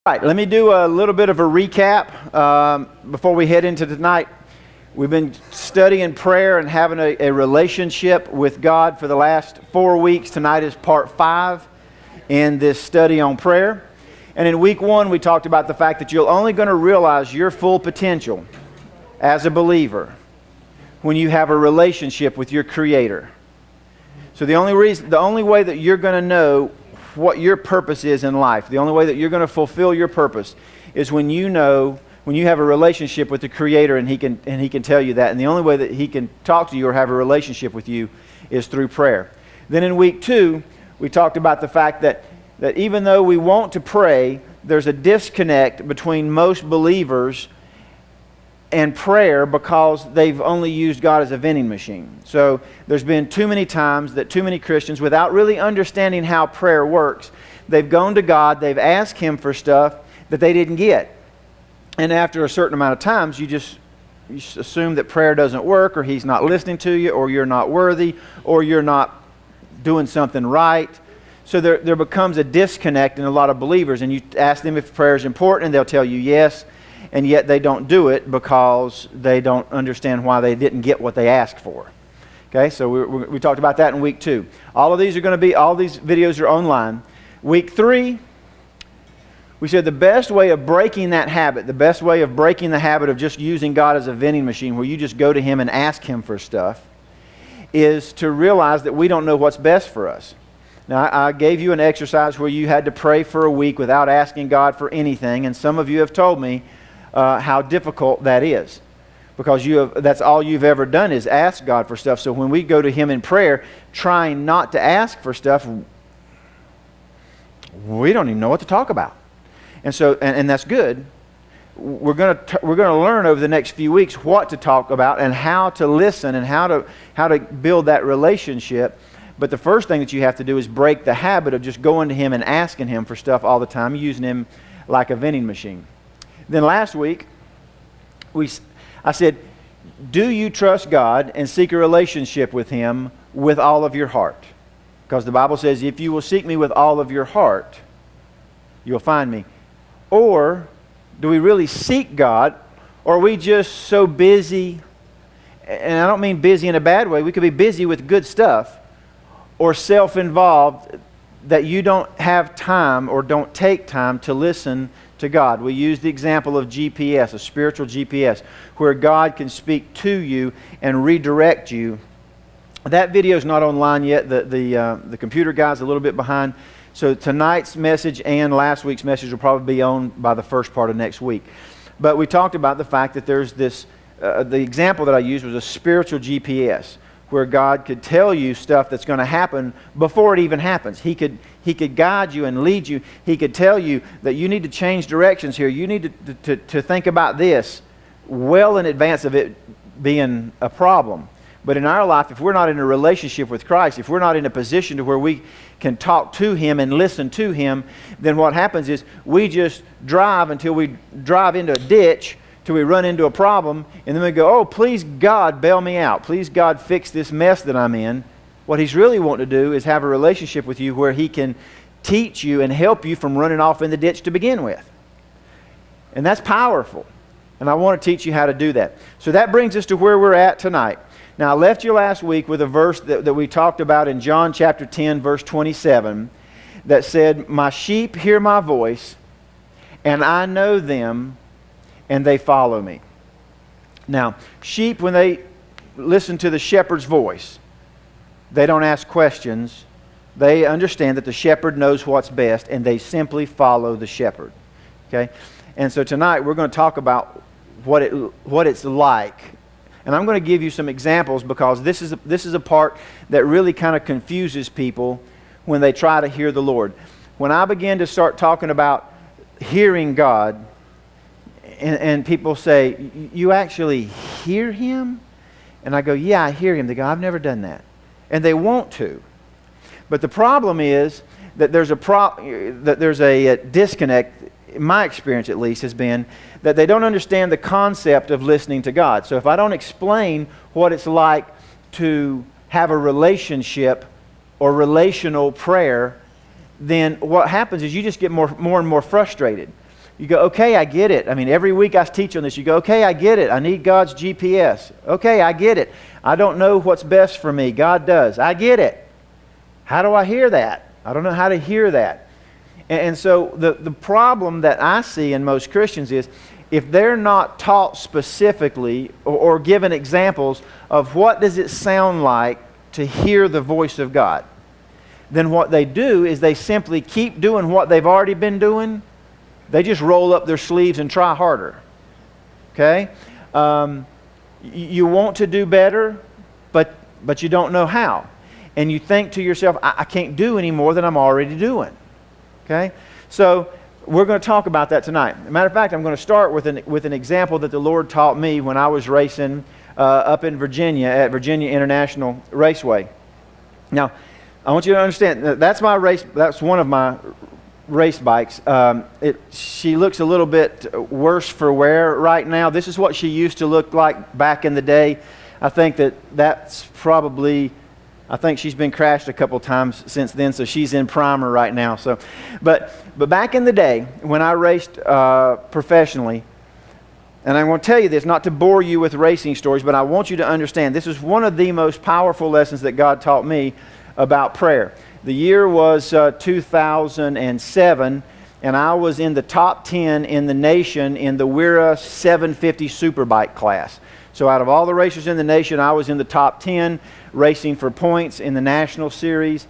Right, let me do a little bit of a recap before we head into tonight. We've been studying prayer and having a relationship with God for the last 4 weeks. Tonight is part 5 in this study on prayer. And in week 1, we talked about the fact that you're only going to realize your full potential as a believer when you have a relationship with your Creator. So the only way that you're going to know what your purpose is in life, the only way that you're going to fulfill your purpose is when you have a relationship with the Creator and He can tell you that. And the only way that He can talk to you or have a relationship with you is through prayer. Then in week 2, we talked about the fact that even though we want to pray, there's a disconnect between most believers and prayer because they've only used God as a vending machine. So there's been too many times that too many Christians, without really understanding how prayer works, they've gone to God, they've asked Him for stuff that they didn't get. And after a certain amount of times, you assume that prayer doesn't work, or He's not listening to you, or you're not worthy, or you're not doing something right. So there becomes a disconnect in a lot of believers, and you ask them if prayer is important, and they'll tell you yes, and yet they don't do it because they don't understand why they didn't get what they asked for. Okay, so we talked about that in week 2. All these videos are online. Week 3, we said the best way of breaking that habit, the best way of breaking the habit of just using God as a vending machine where you just go to Him and ask Him for stuff, is to realize that we don't know what's best for us. Now, I gave you an exercise where you had to pray for a week without asking God for anything, and some of you have told me how difficult that is, because that's all you've ever done is ask God for stuff. So when we go to Him in prayer, trying not to ask for stuff, we don't even know what to talk about. And so, and that's good. We're going to learn over the next few weeks what to talk about and how to listen and how to build that relationship. But the first thing that you have to do is break the habit of just going to Him and asking Him for stuff all the time, using Him like a vending machine. Then last week, I said, do you trust God and seek a relationship with Him with all of your heart? Because the Bible says, if you will seek me with all of your heart, you'll find me. Or do we really seek God, or are we just so busy, and I don't mean busy in a bad way, we could be busy with good stuff, or self-involved, that you don't have time or don't take time to listen to God. We use the example of GPS, a spiritual GPS, where God can speak to you and redirect you. That video is not online yet. The computer guy's a little bit behind. So tonight's message and last week's message will probably be on by the first part of next week. But we talked about the fact that there's this, the example that I used was a spiritual GPS, where God could tell you stuff that's going to happen before it even happens. He could guide you and lead you. He could tell you that you need to change directions here. You need to think about this well in advance of it being a problem. But in our life, if we're not in a relationship with Christ, if we're not in a position to where we can talk to Him and listen to Him, then what happens is we just drive until we drive into a ditch, till we run into a problem, and then we go, oh, please God, bail me out. Please God, fix this mess that I'm in. What He's really wanting to do is have a relationship with you where He can teach you and help you from running off in the ditch to begin with. And that's powerful. And I want to teach you how to do that. So that brings us to where we're at tonight. Now, I left you last week with a verse that we talked about in John chapter 10, verse 27, that said, my sheep hear my voice, and I know them, and they follow me. Now, sheep, when they listen to the shepherd's voice, they don't ask questions. They understand that the shepherd knows what's best, and they simply follow the shepherd. Okay? And so tonight we're going to talk about what it's like. And I'm going to give you some examples, because this is a part that really kind of confuses people when they try to hear the Lord. When I begin to start talking about hearing God, and people say, you actually hear Him? And I go, yeah, I hear Him. They go, I've never done that. And they want to. But the problem is that there's a disconnect. My experience at least has been that they don't understand the concept of listening to God. So if I don't explain what it's like to have a relationship or relational prayer, then what happens is you just get more and more frustrated. You go, okay, I get it. I mean, every week I teach on this. You go, okay, I get it. I need God's GPS. Okay, I get it. I don't know what's best for me. God does. I get it. How do I hear that? I don't know how to hear that. And so the problem that I see in most Christians is if they're not taught specifically or given examples of what does it sound like to hear the voice of God, then what they do is they simply keep doing what they've already been doing. They just roll up their sleeves and try harder. Okay? You want to do better, but you don't know how. And you think to yourself, I can't do any more than I'm already doing. Okay? So we're going to talk about that tonight. As a matter of fact, I'm going to start with an example that the Lord taught me when I was racing up in Virginia at Virginia International Raceway. Now, I want you to understand, that's my race. That's one of my race bikes. She looks a little bit worse for wear right now. This is what she used to look like back in the day. I think that's probably, I think she's been crashed a couple times since then, so she's in primer right now. So, but back in the day when I raced professionally, and I'm going to tell you this, not to bore you with racing stories, but I want you to understand this is one of the most powerful lessons that God taught me about prayer. The year was 2007, and I was in the top 10 in the nation in the WIRA 750 Superbike class. So out of all the racers in the nation, I was in the top 10, racing for points in the national series.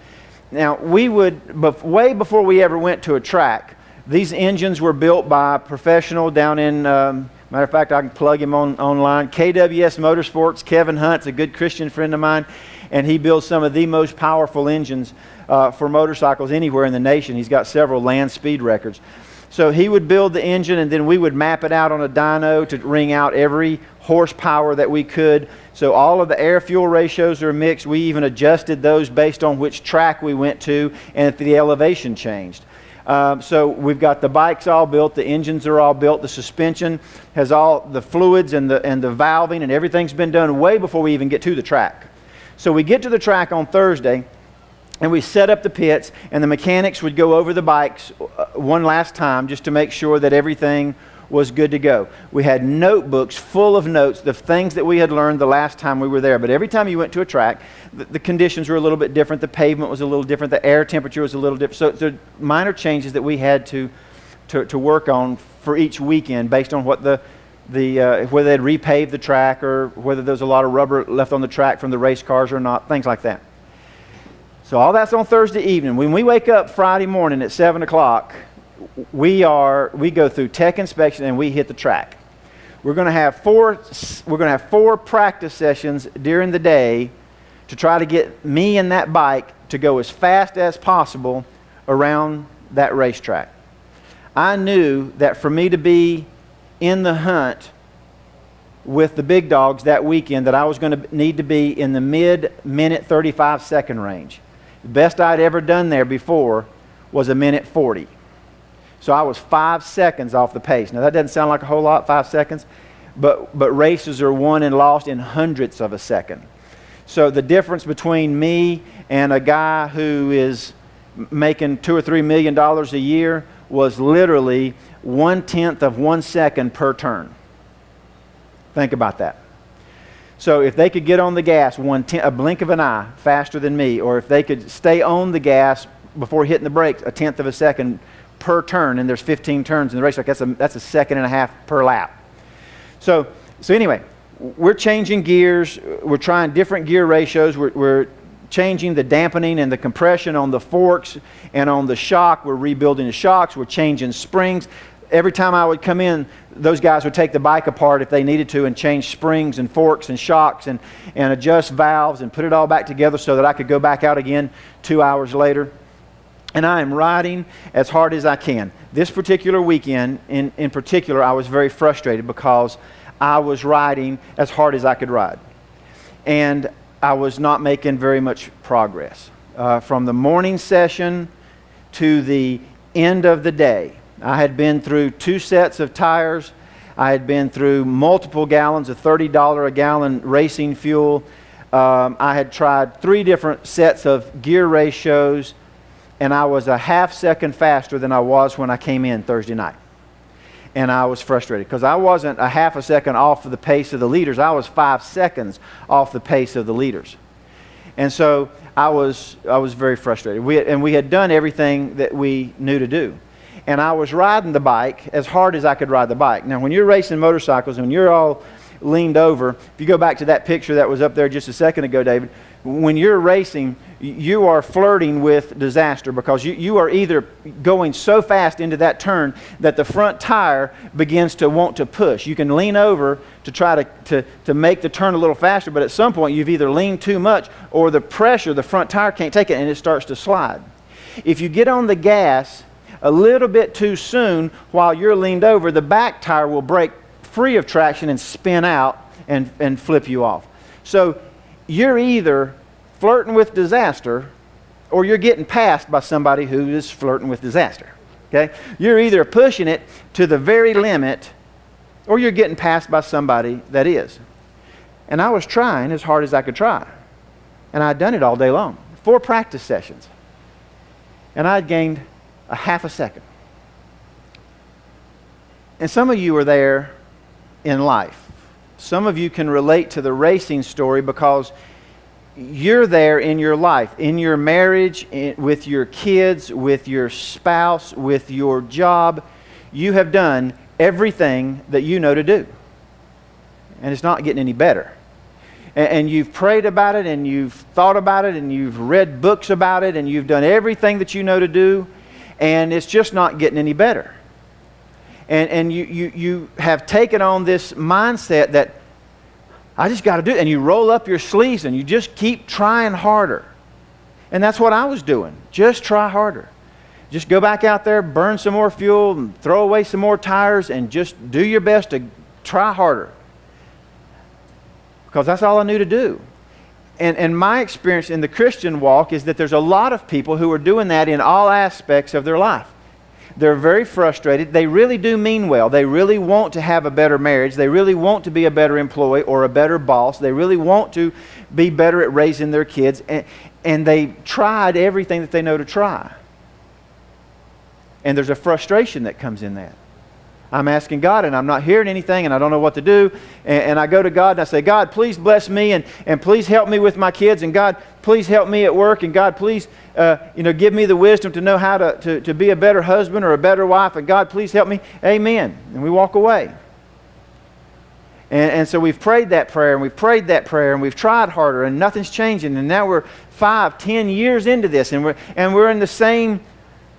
Now, we would, way before we ever went to a track, these engines were built by a professional down in, matter of fact, I can plug him online, KWS Motorsports. Kevin Hunt's a good Christian friend of mine, and he builds some of the most powerful engines for motorcycles anywhere in the nation. He's got several land speed records. So he would build the engine, and then we would map it out on a dyno to wring out every horsepower that we could. So all of the air-fuel ratios are mixed. We even adjusted those based on which track we went to and if the elevation changed. So we've got the bikes all built, the engines are all built, the suspension has all the fluids and the valving, and everything's been done way before we even get to the track. So we get to the track on Thursday, and we set up the pits, and the mechanics would go over the bikes one last time just to make sure that everything was good to go. We had notebooks full of notes, the things that we had learned the last time we were there. But every time you went to a track, the conditions were a little bit different, the pavement was a little different, the air temperature was a little different. So there are minor changes that we had to work on for each weekend based on what whether they'd repaved the track or whether there was a lot of rubber left on the track from the race cars or not, things like that. So all that's on Thursday evening. When we wake up Friday morning at 7 o'clock, we go through tech inspection and we hit the track. We're going to have four practice sessions during the day to try to get me and that bike to go as fast as possible around that racetrack. I knew that for me to be in the hunt with the big dogs that weekend, that I was going to need to be in the mid-minute 35-second range. The best I'd ever done there before was a minute 40. So I was 5 seconds off the pace. Now that doesn't sound like a whole lot, 5 seconds, but races are won and lost in hundredths of a second. So the difference between me and a guy who is making $2 or $3 million a year was literally 1/10 of 1 second per turn. Think about that. So if they could get on the gas a blink of an eye faster than me, or if they could stay on the gas before hitting the brakes 1/10 of a second per turn, and there's 15 turns in the racetrack, that's a second and a half per lap. So anyway, we're changing gears. We're trying different gear ratios. We're changing the dampening and the compression on the forks and on the shock. We're rebuilding the shocks. We're changing springs. Every time I would come in, those guys would take the bike apart if they needed to and change springs and forks and shocks and adjust valves and put it all back together so that I could go back out again 2 hours later. And I am riding as hard as I can. This particular weekend, in particular, I was very frustrated because I was riding as hard as I could ride. And I was not making very much progress. From the morning session to the end of the day, I had been through 2 sets of tires. I had been through multiple gallons of $30 a gallon racing fuel. I had tried 3 different sets of gear ratios, and I was a half second faster than I was when I came in Thursday night. And I was frustrated because I wasn't a half a second off of the pace of the leaders. I was 5 seconds off the pace of the leaders. And so I was very frustrated. We had done everything that we knew to do. And I was riding the bike as hard as I could ride the bike. Now, when you're racing motorcycles, when you're all leaned over, if you go back to that picture that was up there just a second ago, David, when you're racing, you are flirting with disaster because you are either going so fast into that turn that the front tire begins to want to push. You can lean over to try to make the turn a little faster, but at some point you've either leaned too much or the pressure, the front tire can't take it and it starts to slide. If you get on the gas a little bit too soon while you're leaned over, the back tire will break free of traction and spin out and flip you off. So you're either flirting with disaster or you're getting passed by somebody who is flirting with disaster. Okay? You're either pushing it to the very limit or you're getting passed by somebody that is. And I was trying as hard as I could try. And I'd done it all day long. 4 practice sessions. And I'd gained a half a second. And some of you are there in life. Some of you can relate to the racing story because you're there in your life, in your marriage, with your kids, with your spouse, with your job. You have done everything that you know to do. And it's not getting any better. And you've prayed about it, and you've thought about it, and you've read books about it, and you've done everything that you know to do, and it's just not getting any better. And you have taken on this mindset that I just got to do it. And you roll up your sleeves and you just keep trying harder. And that's what I was doing. Just try harder. Just go back out there, burn some more fuel, and throw away some more tires, and just do your best to try harder. Because that's all I knew to do. And my experience in the Christian walk is that there's a lot of people who are doing that in all aspects of their life. They're very frustrated. They really do mean well. They really want to have a better marriage. They really want to be a better employee or a better boss. They really want to be better at raising their kids. And they tried everything that they know to try. And there's a frustration that comes in that. I'm asking God and I'm not hearing anything and I don't know what to do. And I go to God and I say, God, please bless me and please help me with my kids. And God, please help me at work. And God, please give me the wisdom to know how to be a better husband or a better wife. And God, please help me. Amen. And we walk away. And so we've prayed that prayer and we've prayed that prayer and we've tried harder and nothing's changing. And now we're 5-10 years into this and we're in the same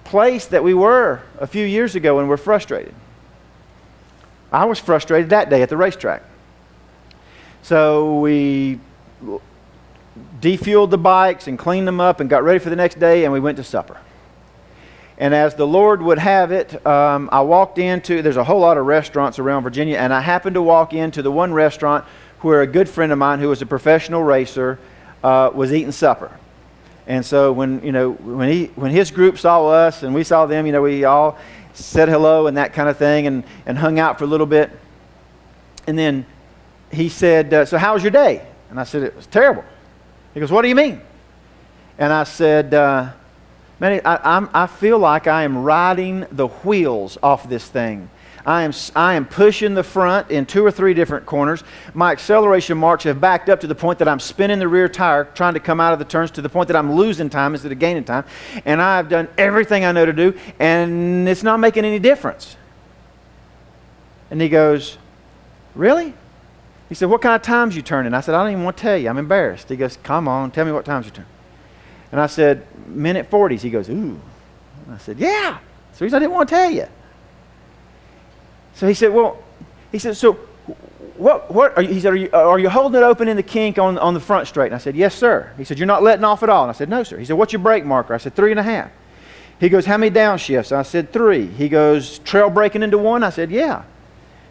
place that we were a few years ago and we're frustrated. I was frustrated that day at the racetrack. So we defueled the bikes and cleaned them up and got ready for the next day and we went to supper. And as the Lord would have it, I walked into, there's a whole lot of restaurants around Virginia, and I happened to walk into the one restaurant where a good friend of mine who was a professional racer was eating supper. And so when his group saw us and we saw them, we all said hello and that kind of thing and hung out for a little bit. And then he said, so how was your day? And I said, it was terrible. He goes, what do you mean? And I said, man, I feel like I am riding the wheels off this thing. I am pushing the front in 2 or 3 different corners. My acceleration marks have backed up to the point that I'm spinning the rear tire, trying to come out of the turns to the point that I'm losing time instead of gaining time. And I've done everything I know to do, and it's not making any difference. And he goes, really? He said, what kind of times you turning? I said, I don't even want to tell you. I'm embarrassed. He goes, come on, tell me what times you turn. And I said, minute 40s. He goes, ooh. And I said, yeah. So he said, I didn't want to tell you. So he said, so what are you, he said, are you holding it open in the kink on the front straight? And I said, yes, sir. He said, you're not letting off at all? And I said, no, sir. He said, what's your brake marker? I said, 3.5. He goes, how many downshifts? I said, 3. He goes, trail braking into 1? I said, yeah.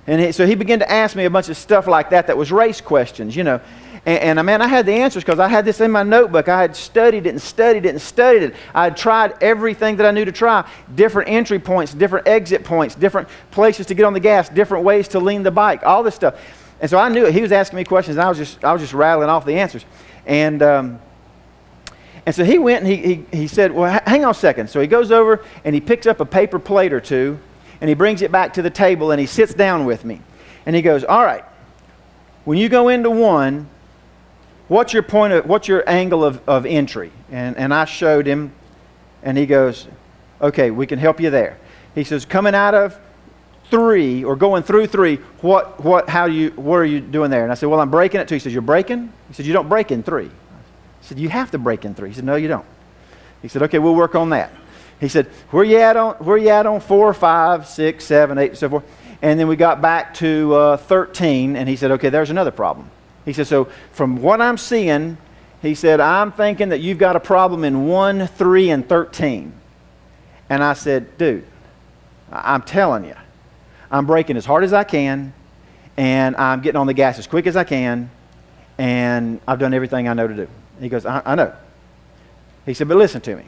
And so he began to ask me a bunch of stuff like that was race questions, And I had the answers because I had this in my notebook. I had studied it and studied it and studied it. I had tried everything that I knew to try. Different entry points, different exit points, different places to get on the gas, different ways to lean the bike, all this stuff. And so I knew it. He was asking me questions and I was just rattling off the answers. And so he went and he said, well, hang on a second. So he goes over and he picks up a paper plate or two and he brings it back to the table, and he sits down with me. And he goes, all right, when you go into one, what's your angle of entry? And I showed him, and he goes, okay, we can help you there. He says, coming out of 3 or going through 3, what are you doing there? And I said, well, I'm breaking it 2. He says, you're breaking? He said, you don't break in 3. I said, you have to break in 3. He said, no, you don't. He said, okay, we'll work on that. He said, where you at on 4, 5, 6, 7, 8, and so forth? And then we got back to 13, and he said, okay, there's another problem. He said, so from what I'm seeing, he said, I'm thinking that you've got a problem in 1, 3, and 13. And I said, dude, I'm telling you, I'm braking as hard as I can, and I'm getting on the gas as quick as I can, and I've done everything I know to do. He goes, I know. He said, but listen to me.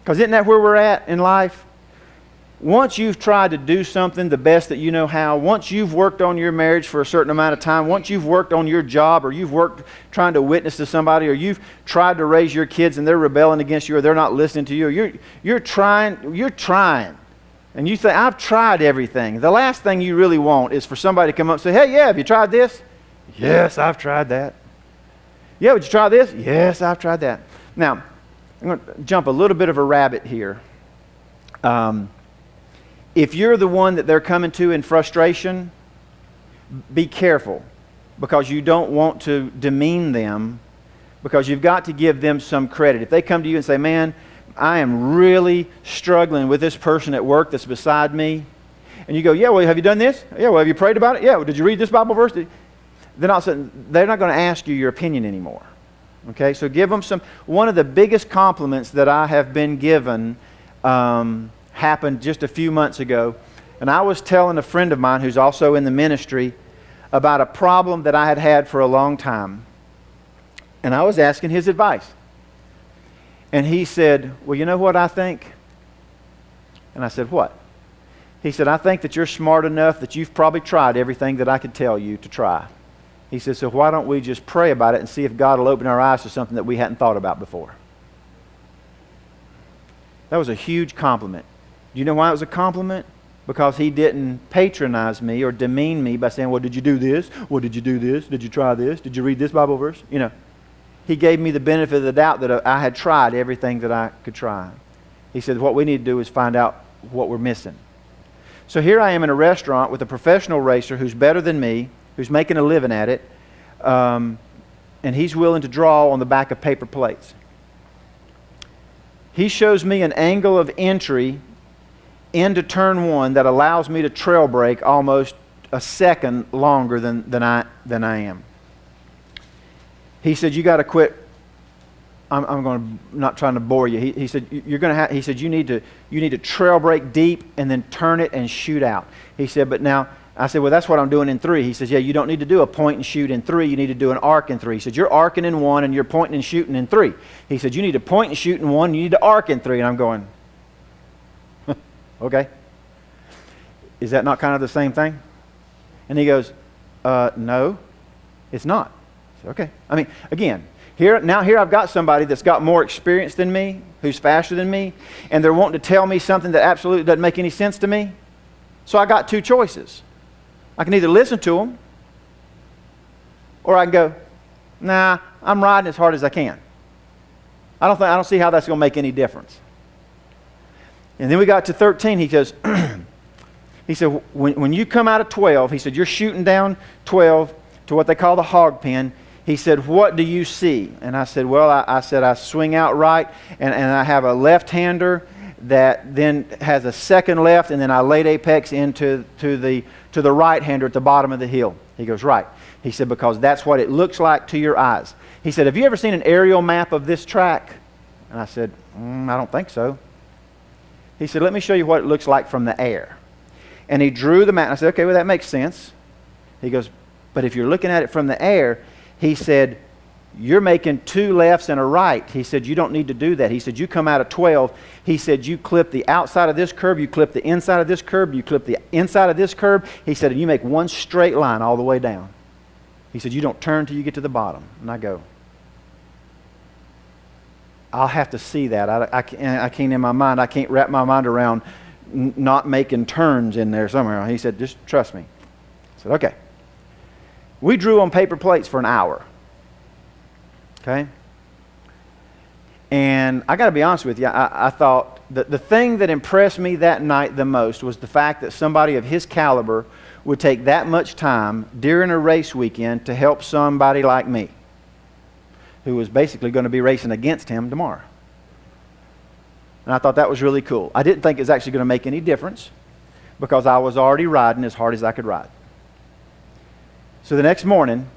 Because isn't that where we're at in life? Once you've tried to do something the best that you know how, once you've worked on your marriage for a certain amount of time, once you've worked on your job, or you've worked trying to witness to somebody, or you've tried to raise your kids and they're rebelling against you, or they're not listening to you, or you're trying. And you say, I've tried everything. The last thing you really want is for somebody to come up and say, hey, yeah, have you tried this? Yes, I've tried that. Yeah, would you try this? Yes, I've tried that. Now, I'm going to jump a little bit of a rabbit here. If you're the one that they're coming to in frustration, be careful, because you don't want to demean them, because you've got to give them some credit. If they come to you and say, man, I am really struggling with this person at work that's beside me, and you go, yeah, well, have you done this? Yeah, well, have you prayed about it? Yeah, well, did you read this Bible verse? They're not going to ask you your opinion anymore. Okay, so give them some. One of the biggest compliments that I have been given happened just a few months ago, and I was telling a friend of mine who's also in the ministry about a problem that I had had for a long time, and I was asking his advice. And he said, well, you know what I think? And I said, what? He said, I think that you're smart enough that you've probably tried everything that I could tell you to try. He said, so why don't we just pray about it and see if God will open our eyes to something that we hadn't thought about before? That was a huge compliment. Do you know why it was a compliment? Because he didn't patronize me or demean me by saying, well, did you do this? Well, did you do this? Did you try this? Did you read this Bible verse? You know, he gave me the benefit of the doubt that I had tried everything that I could try. He said, what we need to do is find out what we're missing. So here I am in a restaurant with a professional racer who's better than me, who's making a living at it, and he's willing to draw on the back of paper plates. He shows me an angle of entry into turn 1 that allows me to trail brake almost a second longer than I am. He said, you got to quit. I'm not trying to bore you. He said, you're going to have. He said, you need to trail brake deep and then turn it and shoot out. He said, but now. I said, well, that's what I'm doing in 3. He says, yeah, you don't need to do a point and shoot in 3. You need to do an arc in 3. He said, you're arcing in 1 and you're pointing and shooting in 3. He said, you need to point and shoot in 1. You need to arc in 3. And I'm going, okay. Is that not kind of the same thing? And he goes, no, it's not. I said, okay. I mean, again, here I've got somebody that's got more experience than me, who's faster than me, and they're wanting to tell me something that absolutely doesn't make any sense to me. So I got 2 choices. I can either listen to them, or I can go, nah, I'm riding as hard as I can. I don't see how that's going to make any difference. And then we got to 13. He goes, he said, when you come out of 12, he said, you're shooting down 12 to what they call the hog pen. He said, what do you see? And I said, well, I swing out right, and I have a left-hander that then has a second left, and then I laid apex into the right-hander at the bottom of the hill. He goes, right. He said, because that's what it looks like to your eyes. He said, have you ever seen an aerial map of this track? And I said, I don't think so. He said, let me show you what it looks like from the air. And he drew the map. I said, okay, well, that makes sense. He goes, but if you're looking at it from the air, he said, you're making 2 lefts and a right. He said, you don't need to do that. He said, you come out of 12. He said, you clip the outside of this curb, you clip the inside of this curb, you clip the inside of this curb. He said, and you make one straight line all the way down. He said, you don't turn till you get to the bottom. And I go, I'll have to see that. I can't in my mind, I can't wrap my mind around not making turns in there somewhere. He said, just trust me. I said, okay. We drew on paper plates for an hour. Okay? And I got to be honest with you, I thought that the thing that impressed me that night the most was the fact that somebody of his caliber would take that much time during a race weekend to help somebody like me, who was basically going to be racing against him tomorrow. And I thought that was really cool. I didn't think it was actually going to make any difference because I was already riding as hard as I could ride. So the next morning,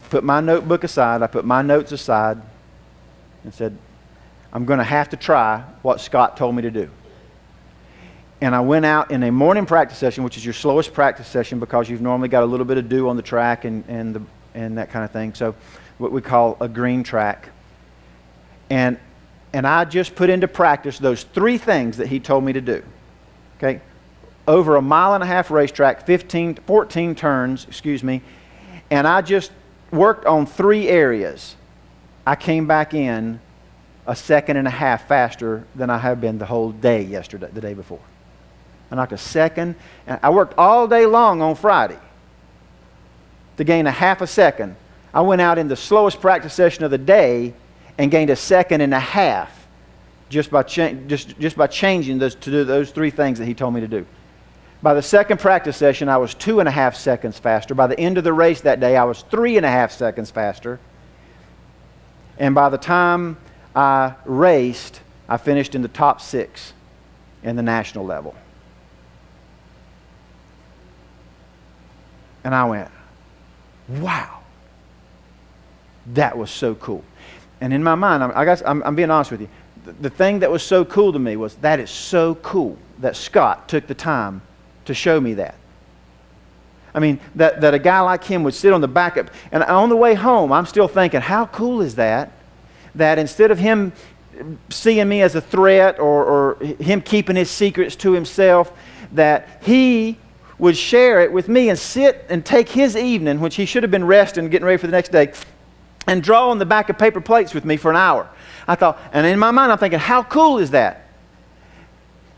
put my notebook aside, I put my notes aside, and said, I'm going to have to try what Scott told me to do. And I went out in a morning practice session, which is your slowest practice session because you've normally got a little bit of dew on the track and that kind of thing. So what we call a green track. And I just put into practice those 3 things that he told me to do. Okay? Over a 1.5 mile racetrack, 14 turns, and I just worked on 3 areas. I came back in a 1.5 seconds faster than I had been the whole day yesterday, the day before. I knocked a second, and I worked all day long on Friday to gain 0.5 seconds. I went out in the slowest practice session of the day and gained 1.5 seconds just by changing those to do those 3 things that he told me to do. By the second practice session, I was 2.5 seconds faster. By the end of the race that day, I was 3.5 seconds faster. And by the time I raced, I finished in the top 6 in the national level. And I went, wow, that was so cool. And in my mind, I'm being honest with you, the thing that was so cool to me was that is so cool that Scott took the time to show me that. I mean, that a guy like him would sit on the back of, and on the way home, I'm still thinking, how cool is that? That instead of him seeing me as a threat or him keeping his secrets to himself, that he would share it with me and sit and take his evening, which he should have been resting and getting ready for the next day, and draw on the back of paper plates with me for an hour. I thought, and in my mind, I'm thinking, how cool is that?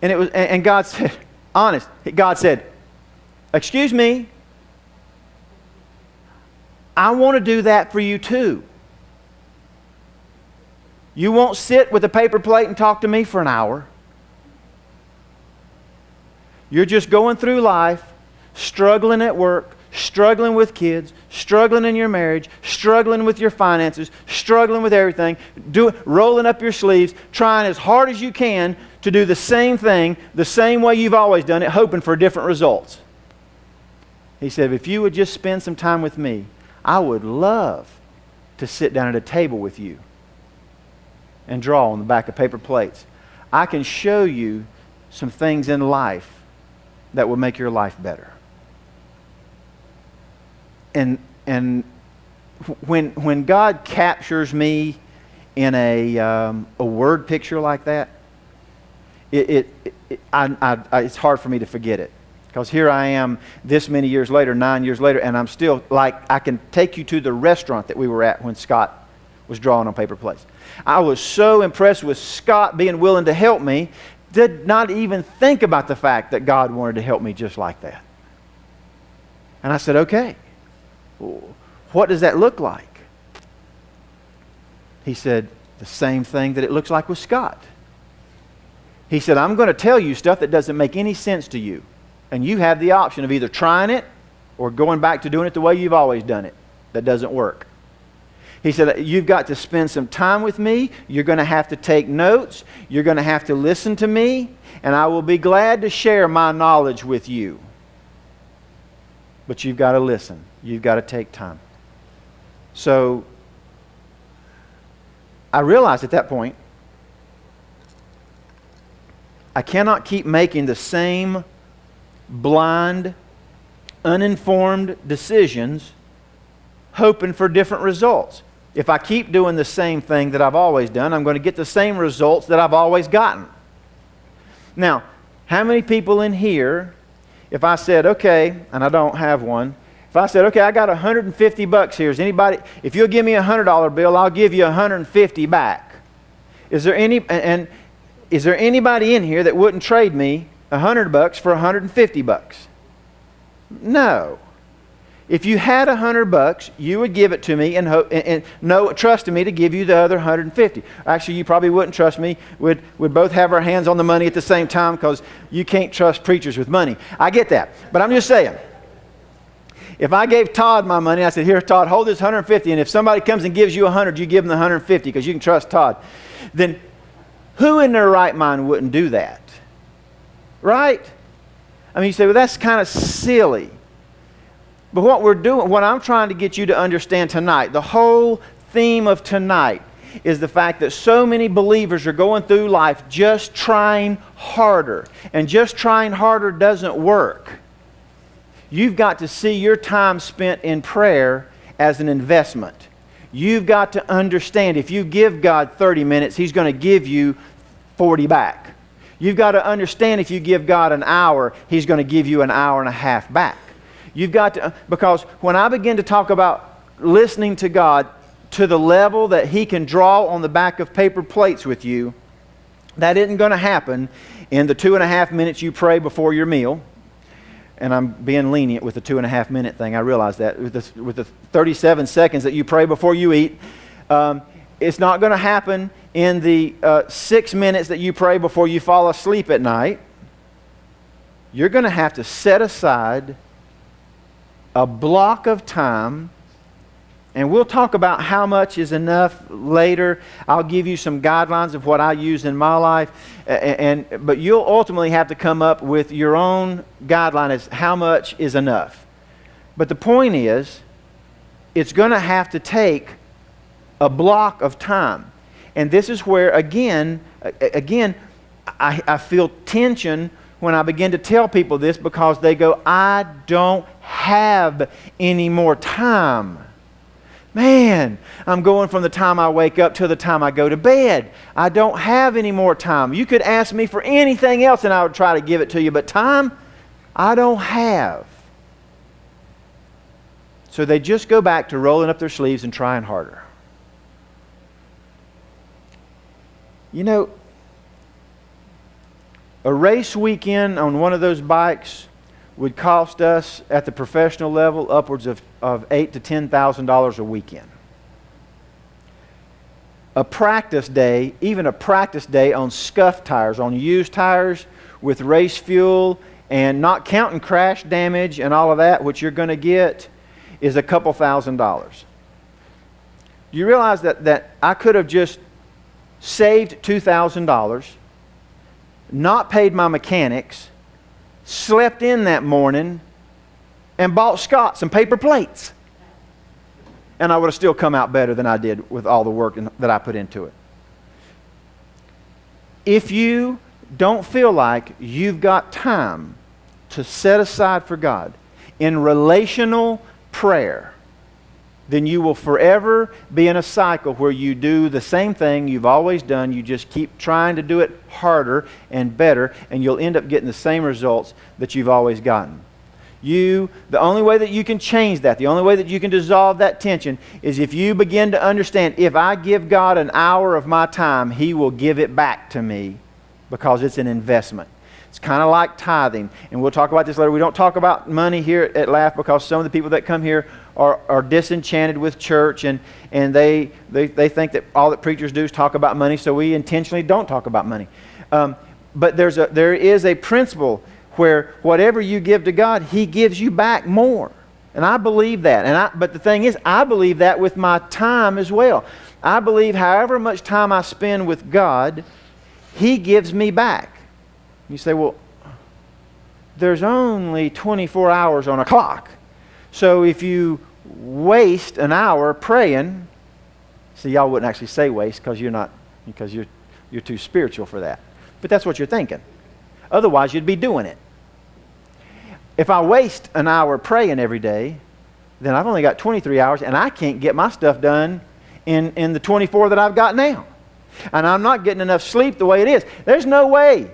And it was, and God said, honest, God said, excuse me, I want to do that for you too. You won't sit with a paper plate and talk to me for an hour. You're just going through life, struggling at work, struggling with kids, struggling in your marriage, struggling with your finances, struggling with everything, rolling up your sleeves, trying as hard as you can to do the same thing, the same way you've always done it, hoping for different results. He said, if you would just spend some time with me, I would love to sit down at a table with you and draw on the back of paper plates. I can show you some things in life that will make your life better. And when God captures me in a word picture like that, it's hard for me to forget it. Because here I am this many years later, 9 years later, and I'm still like, I can take you to the restaurant that we were at when Scott was drawing on paper plates. I was so impressed with Scott being willing to help me, did not even think about the fact that God wanted to help me just like that. And I said, okay, what does that look like? He said, the same thing that it looks like with Scott. He said, I'm going to tell you stuff that doesn't make any sense to you. And you have the option of either trying it or going back to doing it the way you've always done it. That doesn't work. He said, you've got to spend some time with me. You're going to have to take notes. You're going to have to listen to me. And I will be glad to share my knowledge with you. But you've got to listen. You've got to take time. So I realized at that point, I cannot keep making the same blind, uninformed decisions hoping for different results. If I keep doing the same thing that I've always done, I'm going to get the same results that I've always gotten. Now, how many people in here, if I said, okay, and I don't have one, if I said, okay, I got $150 here, is anybody, if you'll give me a $100 bill, I'll give you $150 back. Is there any, and is there anybody in here that wouldn't trade me $100 for $150? No. If you had $100, you would give it to me and trust me to give you the other 150. Actually, you probably wouldn't trust me. We'd both have our hands on the money at the same time because you can't trust preachers with money. I get that. But I'm just saying, if I gave Todd my money, I said, here, Todd, hold this 150, and if somebody comes and gives you 100, you give them the 150 because you can trust Todd. Then who in their right mind wouldn't do that? Right? I mean, you say, well, that's kind of silly. But what I'm trying to get you to understand tonight, the whole theme of tonight is the fact that so many believers are going through life just trying harder. And just trying harder doesn't work. You've got to see your time spent in prayer as an investment. You've got to understand if you give God 30 minutes, He's going to give you 40 back. You've got to understand if you give God an hour, He's going to give you an hour and a half back. You've got to, because when I begin to talk about listening to God to the level that He can draw on the back of paper plates with you, that isn't going to happen in the 2.5 minutes you pray before your meal. And I'm being lenient with the 2.5 minute thing. I realize that. With the 37 seconds that you pray before you eat. It's not going to happen in the 6 minutes that you pray before you fall asleep at night. You're going to have to set aside a block of time, and we'll talk about how much is enough later. I'll give you some guidelines of what I use in my life, but you'll ultimately have to come up with your own guideline as how much is enough. But the point is, it's going to have to take a block of time. And this is where, again, I feel tension when I begin to tell people this, because they go, I don't have any more time. Man, I'm going from the time I wake up to the time I go to bed. I don't have any more time. You could ask me for anything else and I would try to give it to you, but time, I don't have. So they just go back to rolling up their sleeves and trying harder. You know, a race weekend on one of those bikes would cost us at the professional level upwards of $8,000 to $10,000 a weekend. A practice day, even a practice day on scuff tires, on used tires with race fuel and not counting crash damage and all of that, which you're going to get, is a couple $1,000s. You realize that I could have just saved $2,000, not paid my mechanics, slept in that morning, and bought Scott some paper plates. And I would have still come out better than I did with all the work that I put into it. If you don't feel like you've got time to set aside for God in relational prayer, then you will forever be in a cycle where you do the same thing you've always done. You just keep trying to do it harder and better, and you'll end up getting the same results that you've always gotten. The only way that you can change that, the only way that you can dissolve that tension is if you begin to understand, if I give God an hour of my time, He will give it back to me because it's an investment. It's kind of like tithing, and we'll talk about this later. We don't talk about money here at Laugh because some of the people that come here are disenchanted with church, and they think that all that preachers do is talk about money, so we intentionally don't talk about money. But there is a principle where whatever you give to God, He gives you back more. And I believe that. But the thing is, I believe that with my time as well. I believe however much time I spend with God, He gives me back. You say, well, there's only 24 hours on a clock. So if you waste an hour praying, see, y'all wouldn't actually say waste because you're too spiritual for that. But that's what you're thinking. Otherwise, you'd be doing it. If I waste an hour praying every day, then I've only got 23 hours and I can't get my stuff done in the 24 that I've got now. And I'm not getting enough sleep the way it is. There's no way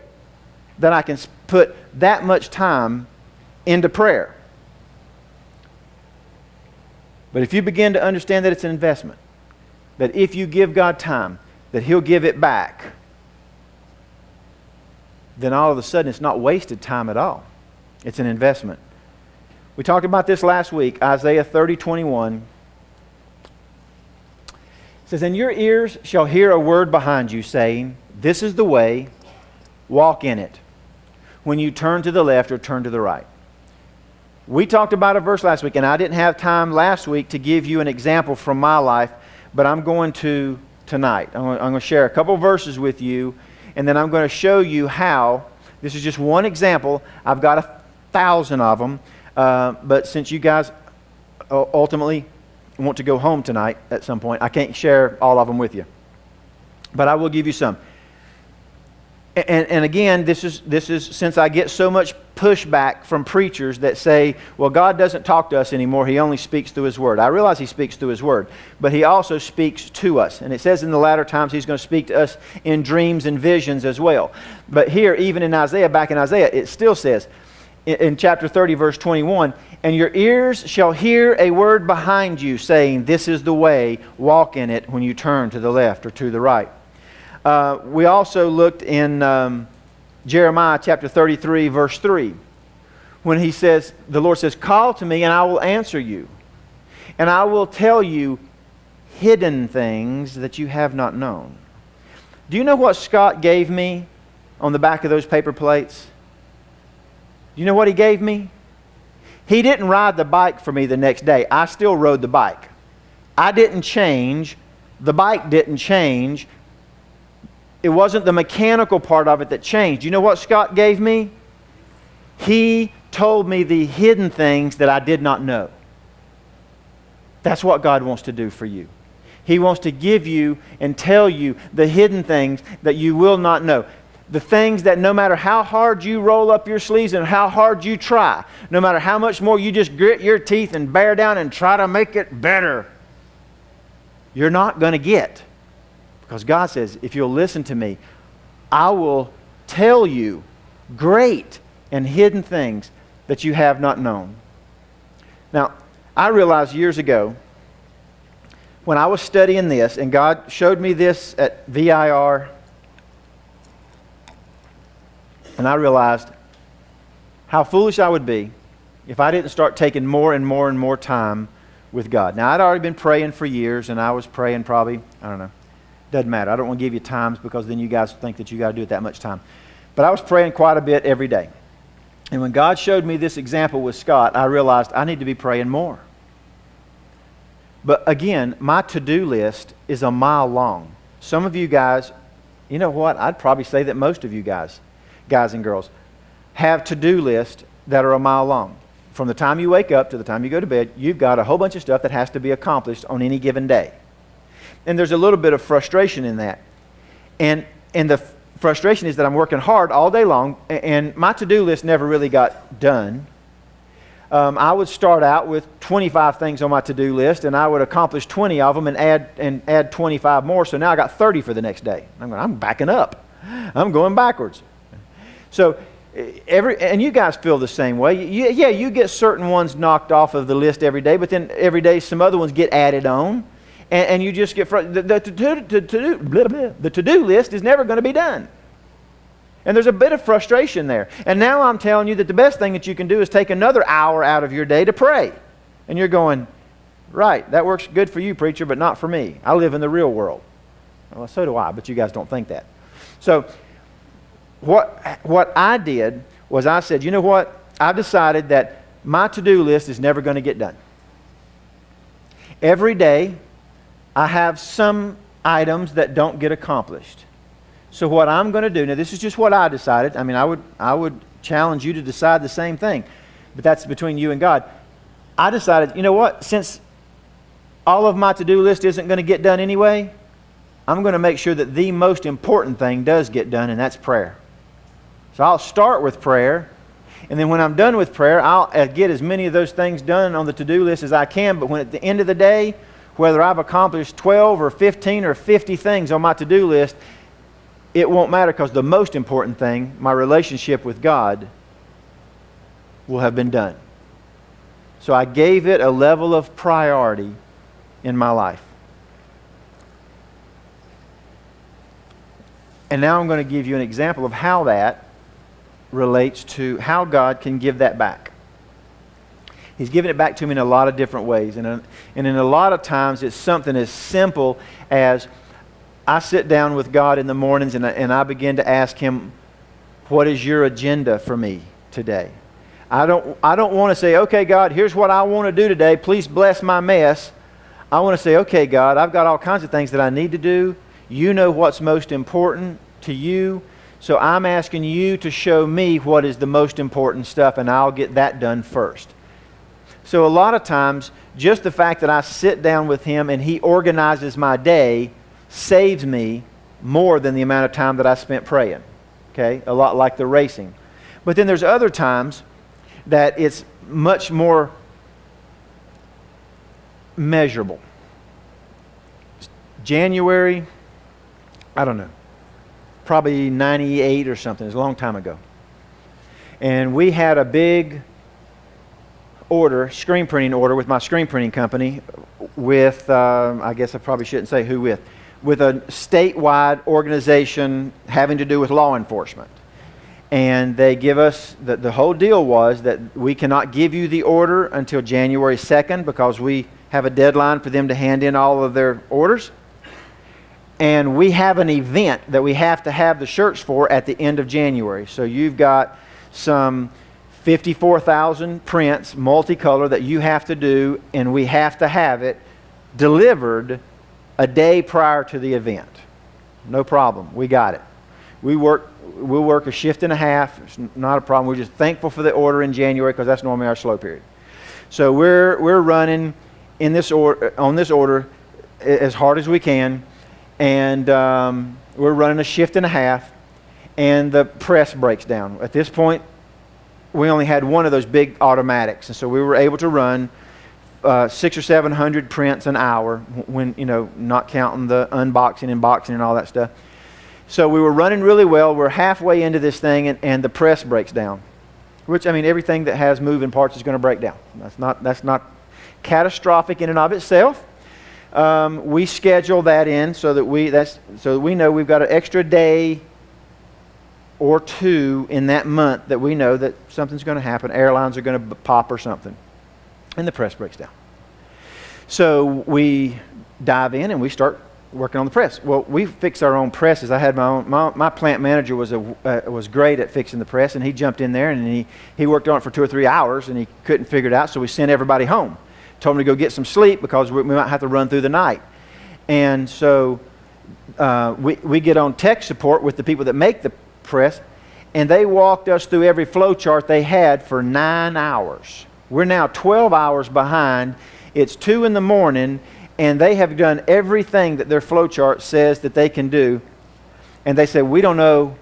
that I can put that much time into prayer. But if you begin to understand that it's an investment, that if you give God time, that He'll give it back, then all of a sudden it's not wasted time at all. It's an investment. We talked about this last week, Isaiah 30:21. It says, "And your ears shall hear a word behind you saying, this is the way, walk in it, when you turn to the left or turn to the right." We talked about a verse last week, and I didn't have time last week to give you an example from my life, but I'm going to tonight. I'm going to share a couple verses with you, and then I'm going to show you how. This is just one example. I've got 1,000 of them, but since you guys ultimately want to go home tonight at some point, I can't share all of them with you, but I will give you some. And again, this is since I get so much pushback from preachers that say, well, God doesn't talk to us anymore. He only speaks through His Word. I realize He speaks through His Word, but He also speaks to us. And it says in the latter times He's going to speak to us in dreams and visions as well. But here, even in Isaiah, back in Isaiah, it still says in chapter 30, verse 21, "And your ears shall hear a word behind you saying, this is the way, walk in it when you turn to the left or to the right." We also looked in Jeremiah chapter 33, verse 3, when He says, the Lord says, "Call to me and I will answer you, and I will tell you hidden things that you have not known." Do you know what Scott gave me on the back of those paper plates? Do you know what he gave me? He didn't ride the bike for me the next day. I still rode the bike. I didn't change. The bike didn't change. It wasn't the mechanical part of it that changed. You know what Scott gave me? He told me the hidden things that I did not know. That's what God wants to do for you. He wants to give you and tell you the hidden things that you will not know. The things that no matter how hard you roll up your sleeves and how hard you try, no matter how much more you just grit your teeth and bear down and try to make it better, you're not going to get. Because God says, if you'll listen to me, I will tell you great and hidden things that you have not known. Now, I realized years ago, when I was studying this, and God showed me this at VIR, and I realized how foolish I would be if I didn't start taking more and more and more time with God. Now, I'd already been praying for years, and I was praying probably, I don't know, doesn't matter. I don't want to give you times because then you guys think that you got to do it that much time. But I was praying quite a bit every day. And when God showed me this example with Scott, I realized I need to be praying more. But again, my to-do list is a mile long. Some of you guys, you know what? I'd probably say that most of you guys and girls, have to-do lists that are a mile long. From the time you wake up to the time you go to bed, you've got a whole bunch of stuff that has to be accomplished on any given day. And there's a little bit of frustration in that. And the frustration is that I'm working hard all day long, and my to-do list never really got done. I would start out with 25 things on my to-do list, and I would accomplish 20 of them and add 25 more. So now I got 30 for the next day. I'm backing up. I'm going backwards. So and you guys feel the same way. You get certain ones knocked off of the list every day, but then every day some other ones get added on. And you just get the to-do list is never going to be done. And there's a bit of frustration there. And now I'm telling you that the best thing that you can do is take another hour out of your day to pray. And you're going, right, that works good for you, preacher, but not for me. I live in the real world. Well, so do I, but you guys don't think that. So what I did was I said, you know what? I've decided that my to-do list is never going to get done. Every day, I have some items that don't get accomplished. So what I'm going to do, now this is just what I decided. I mean, I would challenge you to decide the same thing, but that's between you and God. I decided, you know what, since all of my to-do list isn't going to get done anyway, I'm going to make sure that the most important thing does get done, and that's prayer. So I'll start with prayer, and then when I'm done with prayer, I'll get as many of those things done on the to-do list as I can, but when at the end of the day, whether I've accomplished 12 or 15 or 50 things on my to-do list, it won't matter, because the most important thing, my relationship with God, will have been done. So I gave it a level of priority in my life. And now I'm going to give you an example of how that relates to how God can give that back. He's given it back to me in a lot of different ways. And in a lot of times, it's something as simple as I sit down with God in the mornings and I begin to ask Him, what is your agenda for me today? I don't want to say, okay, God, here's what I want to do today. Please bless my mess. I want to say, okay, God, I've got all kinds of things that I need to do. You know what's most important to you. So I'm asking you to show me what is the most important stuff, and I'll get that done first. So a lot of times, just the fact that I sit down with Him and He organizes my day saves me more than the amount of time that I spent praying. Okay? A lot like the racing. But then there's other times that it's much more measurable. January, I don't know, probably 98 or something. It was a long time ago. And we had a big screen printing order with my screen printing company with, I guess I probably shouldn't say who with a statewide organization having to do with law enforcement. And they give us, the whole deal was that we cannot give you the order until January 2nd because we have a deadline for them to hand in all of their orders. And we have an event that we have to have the shirts for at the end of January. So you've got some 54,000 prints, multicolor, that you have to do, and we have to have it delivered a day prior to the event. No problem. We got it. We'll work a shift and a half. It's not a problem. We're just thankful for the order in January because that's normally our slow period. So we're running in this on this order as hard as we can, and we're running a shift and a half, and the press breaks down. At this point, we only had one of those big automatics, and so we were able to run 600 or 700 prints an hour when, not counting the unboxing and boxing and all that stuff. So we were running really well. We're halfway into this thing, and the press breaks down. Which, everything that has moving parts is going to break down. That's not catastrophic in and of itself. We schedule that in so that we know we've got an extra day or two in that month that we know that something's going to happen. Airlines are going to pop or something. And the press breaks down. So we dive in and we start working on the press. Well, we fix our own presses. I had my plant manager was great at fixing the press, and he jumped in there and he worked on it for 2 or 3 hours and he couldn't figure it out, so we sent everybody home. Told him to go get some sleep because we might have to run through the night. And so we get on tech support with the people that make the press, and they walked us through every flow chart they had for 9 hours. We're now 12 hours behind. It's 2 in the morning, and they have done everything that their flow chart says that they can do. And they said, we don't know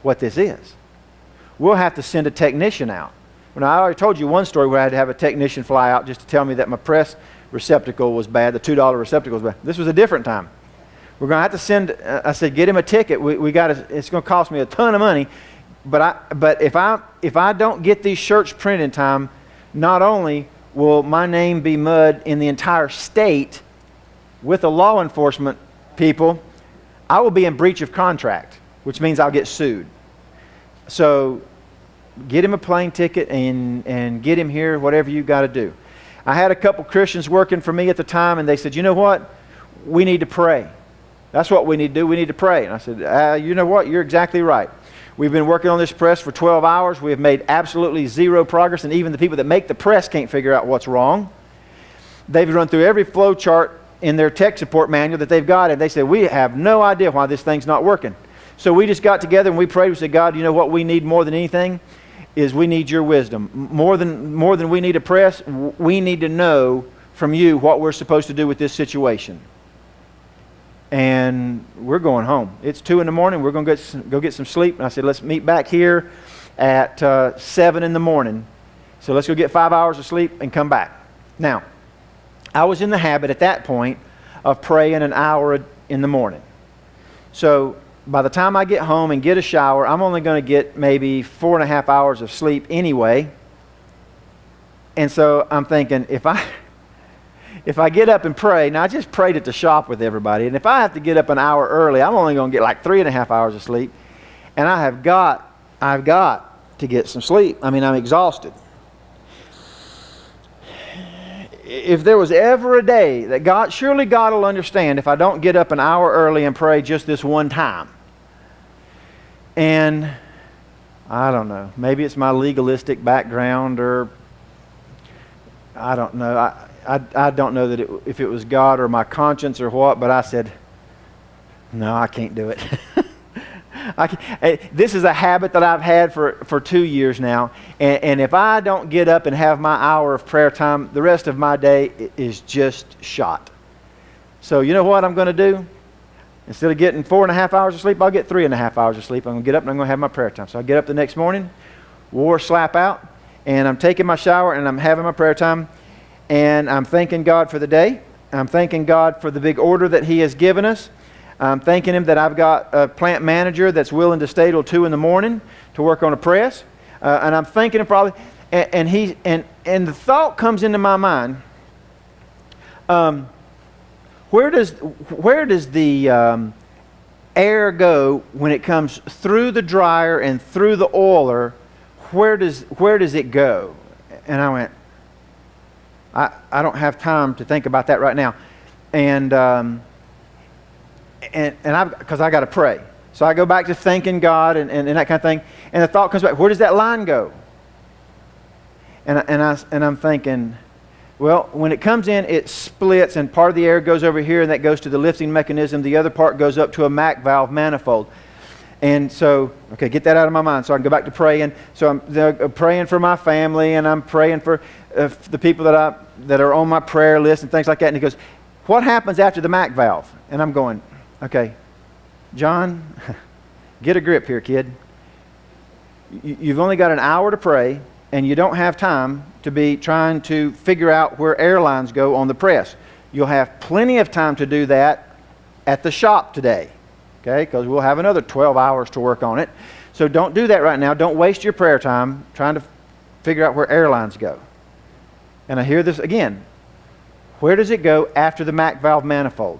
what this is. We'll have to send a technician out. Well, I already told you one story where I had to have a technician fly out just to tell me that my press receptacle was bad, the $2 receptacle was bad. This was a different time. We're going to have to send, I said, get him a ticket. It's going to cost me a ton of money. But if I don't get these shirts printed in time, not only will my name be mud in the entire state with the law enforcement people, I will be in breach of contract, which means I'll get sued. So get him a plane ticket and get him here, whatever you got to do. I had a couple Christians working for me at the time, and they said, you know what? We need to pray. That's what we need to do. We need to pray. And I said, you know what? You're exactly right. We've been working on this press for 12 hours. We have made absolutely zero progress, and even the people that make the press can't figure out what's wrong. They've run through every flow chart in their tech support manual that they've got, and they said, we have no idea why this thing's not working. So we just got together and we prayed. We said, God, you know what we need more than anything is we need your wisdom. More than we need a press, we need to know from you what we're supposed to do with this situation. And we're going home. It's 2 in the morning. We're going to go get some sleep. And I said, let's meet back here at 7 in the morning. So let's go get 5 hours of sleep and come back. Now, I was in the habit at that point of praying an hour in the morning. So by the time I get home and get a shower, I'm only going to get maybe 4.5 hours of sleep anyway. And so I'm thinking, if I get up and pray, now I just prayed at the shop with everybody, and if I have to get up an hour early, I'm only going to get like 3.5 hours of sleep, and I have got I've got to get some sleep. I mean, I'm exhausted. If there was ever a day that surely God will understand if I don't get up an hour early and pray just this one time. And I don't know, maybe it's my legalistic background, or I don't know. I don't know that if it was God or my conscience or what, but I said, no, I can't do it. This is a habit that I've had for 2 years now, and if I don't get up and have my hour of prayer time, the rest of my day is just shot. So you know what I'm going to do? Instead of getting 4.5 hours of sleep, I'll get 3.5 hours of sleep. I'm going to get up and I'm going to have my prayer time. So I get up the next morning, war slap out, and I'm taking my shower and I'm having my prayer time, and I'm thanking God for the day. I'm thanking God for the big order that He has given us. I'm thanking Him that I've got a plant manager that's willing to stay till 2 in the morning to work on a press. And I'm thanking Him probably, and the thought comes into my mind, where does the air go when it comes through the dryer and through the oiler? Where does it go? And I went, I don't have time to think about that right now. And because I got to pray. So I go back to thanking God and that kind of thing. And the thought comes back, where does that line go? And I'm thinking, well, when it comes in, it splits, and part of the air goes over here, and that goes to the lifting mechanism. The other part goes up to a MAC valve manifold. And so, okay, get that out of my mind so I can go back to praying. So I'm praying for my family, and I'm praying for the people that are on my prayer list and things like that. And he goes, what happens after the MAC valve? And I'm going, okay, John, get a grip here, kid. You've only got an hour to pray, and you don't have time to be trying to figure out where airlines go on the press. You'll have plenty of time to do that at the shop today, okay? Because we'll have another 12 hours to work on it. So don't do that right now. Don't waste your prayer time trying to figure out where airlines go. And I hear this again. Where does it go after the MAC valve manifold?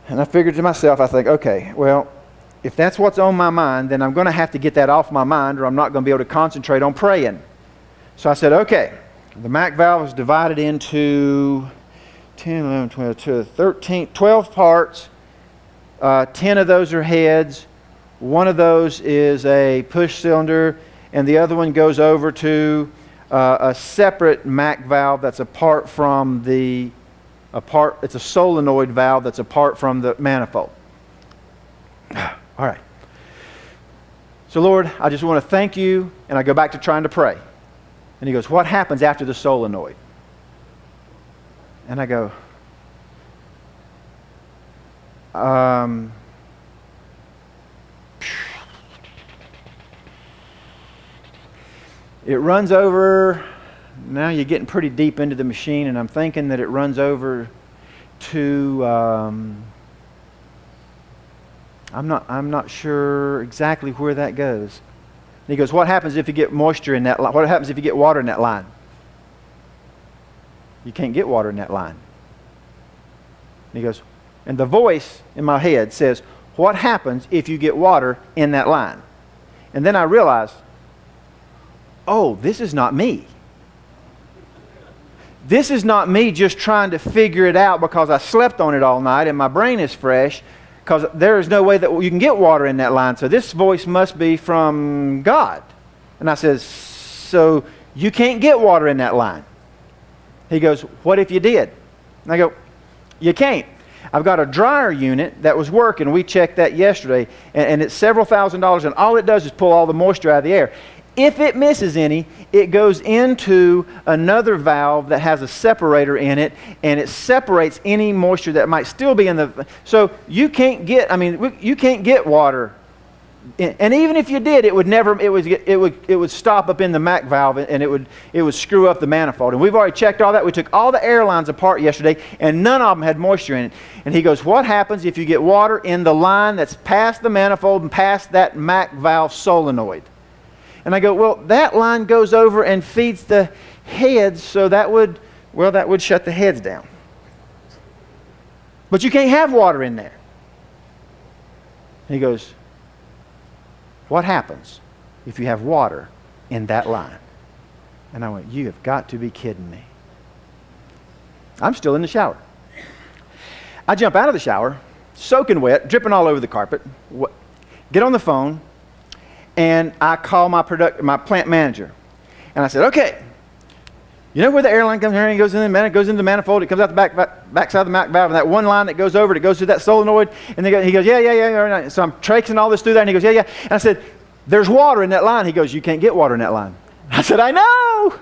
And I figured to myself, I think, okay, well, if that's what's on my mind, then I'm going to have to get that off my mind, or I'm not going to be able to concentrate on praying. So I said, okay, the MAC valve is divided into 10, 11, 12, 13, 12 parts. 10 of those are heads. One of those is a push cylinder, and the other one goes over to a separate MAC valve that's apart from it's a solenoid valve that's apart from the manifold. All right. So Lord, I just want to thank you, and I go back to trying to pray. And he goes, what happens after the solenoid? And I go, it runs over. Now you're getting pretty deep into the machine, and I'm thinking that it runs over to I'm not sure exactly where that goes. And he goes, what happens if you get moisture in that line? What happens if you get water in that line? You can't get water in that line. And he goes, and the voice in my head says, what happens if you get water in that line? And then I realized, oh, this is not me. This is not me just trying to figure it out because I slept on it all night and my brain is fresh, because there is no way that you can get water in that line. So this voice must be from God. And I says, so you can't get water in that line. He goes, what if you did? And I go, you can't. I've got a dryer unit that was working. We checked that yesterday, and it's several $1,000s, and all it does is pull all the moisture out of the air. If it misses any, it goes into another valve that has a separator in it, and it separates any moisture that might still be in the... So you can't get, you can't get water. And even if you did, it would stop up in the MAC valve, and it would screw up the manifold. And we've already checked all that. We took all the air lines apart yesterday, and none of them had moisture in it. And he goes, what happens if you get water in the line that's past the manifold and past that MAC valve solenoid? And I go, well, that line goes over and feeds the heads, so that would shut the heads down. But you can't have water in there. And he goes, what happens if you have water in that line? And I went, you have got to be kidding me. I'm still in the shower. I jump out of the shower, soaking wet, dripping all over the carpet, get on the phone, and I call my plant manager. And I said, okay, you know where the airline comes here and goes in the manifold, it comes out the back side of the Mac valve, and that one line that goes over, it goes through that solenoid, and he goes, yeah. So I'm tracing all this through there, and he goes, yeah. And I said, there's water in that line. He goes, you can't get water in that line. I said, I know.